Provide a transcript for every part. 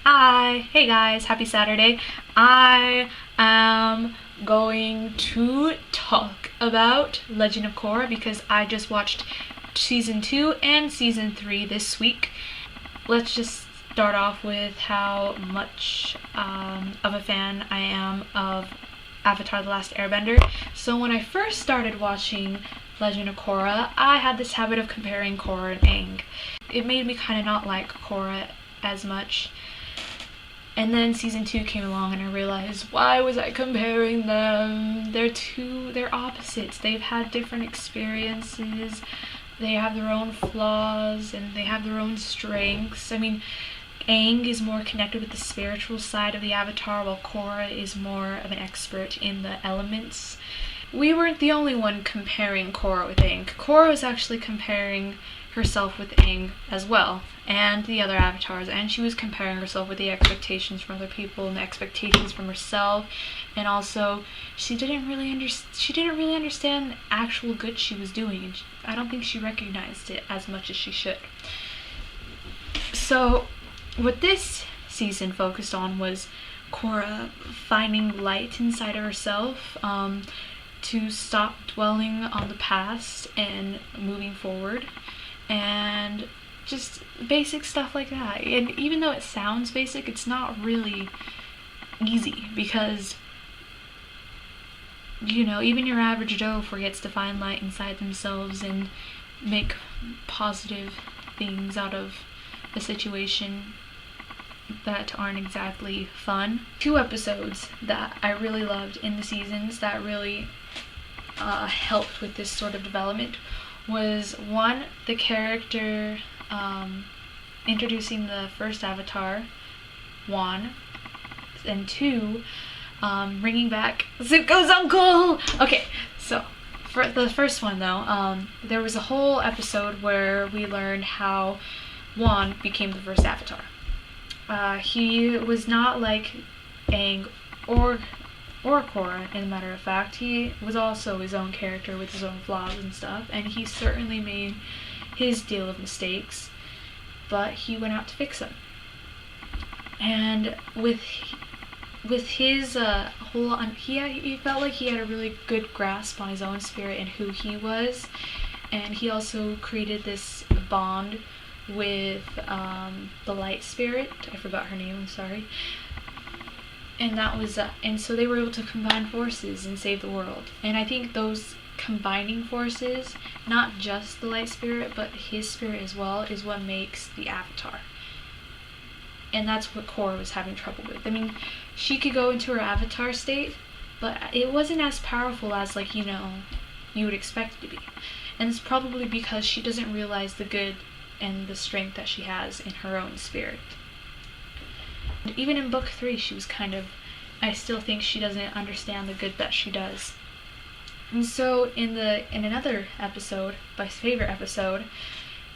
Hi, hey guys, happy Saturday. I am going to talk about Legend of Korra because I just watched season 2 and season 3 this week. Let's just start off with how much of a fan I am of Avatar: The Last Airbender. So when I first started watching Legend of Korra, I had this habit of comparing Korra and Aang. It made me kind of not like Korra as much. And then season 2 came along and I realized, why was I comparing them? They're opposites. They've had different experiences. They have their own flaws and they have their own strengths. I mean, Aang is more connected with the spiritual side of the Avatar, while Korra is more of an expert in the elements. We weren't the only one comparing Korra with Aang. Korra was actually comparing herself with Aang as well, and the other avatars, and she was comparing herself with the expectations from other people and the expectations from herself, and also she didn't really understand the actual good she was doing, and I don't think she recognized it as much as she should. So what this season focused on was Korra finding light inside of herself, to stop dwelling on the past and moving forward, and just basic stuff like that. And even though it sounds basic, it's not really easy because, even your average Joe forgets to find light inside themselves and make positive things out of a situation that aren't exactly fun. 2 episodes that I really loved in the seasons that really helped with this sort of development was, one, the character introducing the first avatar, Wan, and 2, bringing back Zuko's uncle. Okay, so for the first one though, there was a whole episode where we learned how Wan became the first avatar. He was not like Aang or Korra, in a matter of fact. He was also his own character with his own flaws and stuff, and he certainly made his deal of mistakes, but he went out to fix them. And with his he felt like he had a really good grasp on his own spirit and who he was, and he also created this bond with the light spirit. I forgot her name, I'm sorry. And that was and so they were able to combine forces and save the world. And I think those combining forces, not just the light spirit but his spirit as well, is what makes the avatar. And that's what Korra was having trouble with. I mean, she could go into her avatar state, but it wasn't as powerful as you would expect it to be. And it's probably because she doesn't realize the good and the strength that she has in her own spirit. Even in book 3, she was I still think she doesn't understand the good that she does. And so in another episode, my favorite episode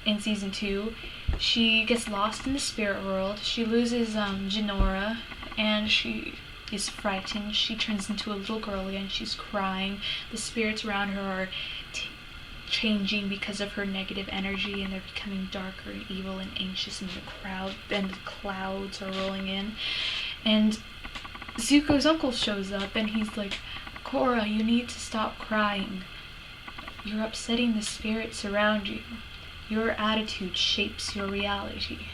in season 2, she gets lost in the spirit world. She loses Jinora, and she is frightened. She turns into a little girl again. She's crying. The spirits around her are changing because of her negative energy, and they're becoming darker and evil and anxious, and the clouds are rolling in, and Zuko's uncle shows up and he's like, Korra, you need to stop crying. You're upsetting the spirits around you. Your attitude shapes your reality.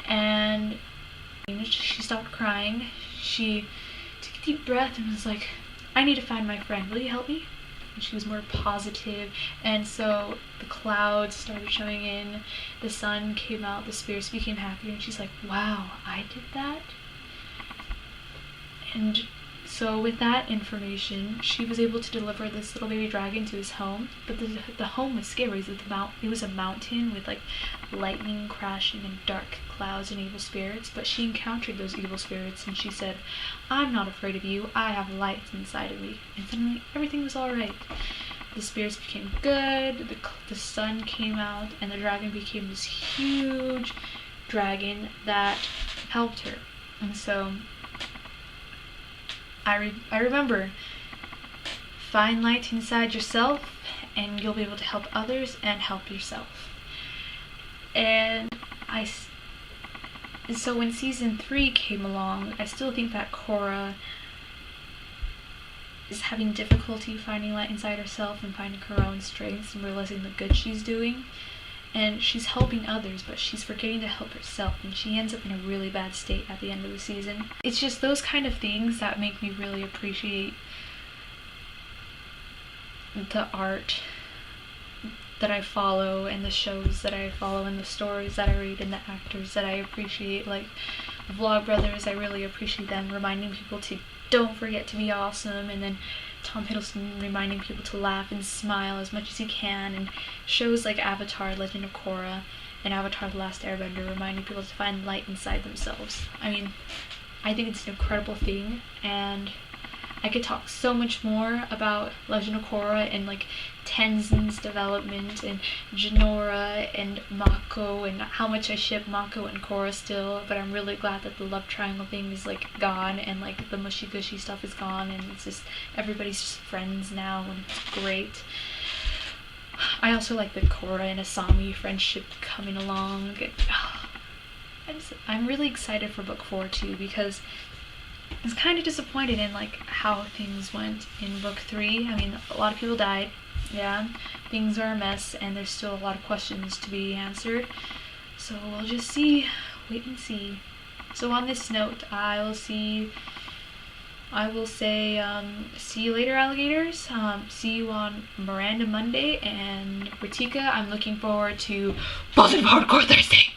And she stopped crying. She took a deep breath and was like, I need to find my friend. Will you help me? And she was more positive, and so the clouds started showing in, the sun came out, the spirits became happier, and she's like, wow, I did that? And so with that information, she was able to deliver this little baby dragon to his home, but the home was scary. It was a mountain with lightning crashing and dark clouds and evil spirits, but she encountered those evil spirits and she said, I'm not afraid of you, I have light inside of me. And suddenly everything was alright. The spirits became good, the sun came out, and the dragon became this huge dragon that helped her. And so I remember, find light inside yourself and you'll be able to help others and help yourself. And And so when season 3 came along, I still think that Korra is having difficulty finding light inside herself and finding her own strengths and realizing the good she's doing. And she's helping others, but she's forgetting to help herself, and she ends up in a really bad state at the end of the season. It's just those kind of things that make me really appreciate the art that I follow, and the shows that I follow, and the stories that I read, and the actors that I appreciate. Like Vlogbrothers, I really appreciate them reminding people to don't forget to be awesome, and then Tom Hiddleston reminding people to laugh and smile as much as you can, and shows like Avatar, Legend of Korra, and Avatar The Last Airbender reminding people to find light inside themselves. I mean, I think it's an incredible thing, and I could talk so much more about Legend of Korra and like Tenzin's development and Jinora and Mako and how much I ship Mako and Korra still, but I'm really glad that the love triangle thing is like gone, and like the mushy gushy stuff is gone, and it's just everybody's just friends now, and it's great. I also like the Korra and Asami friendship coming along. I'm really excited for book 4 too, because I was kind of disappointed in like how things went in book 3. I mean, a lot of people died. Yeah, things are a mess, and there's still a lot of questions to be answered. So we'll just see, wait and see. So on this note, I will say, see you later, alligators. See you on Miranda Monday, and Ratika, I'm looking forward to Positive Hardcore Thursday.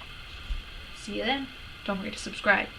See you then. Don't forget to subscribe.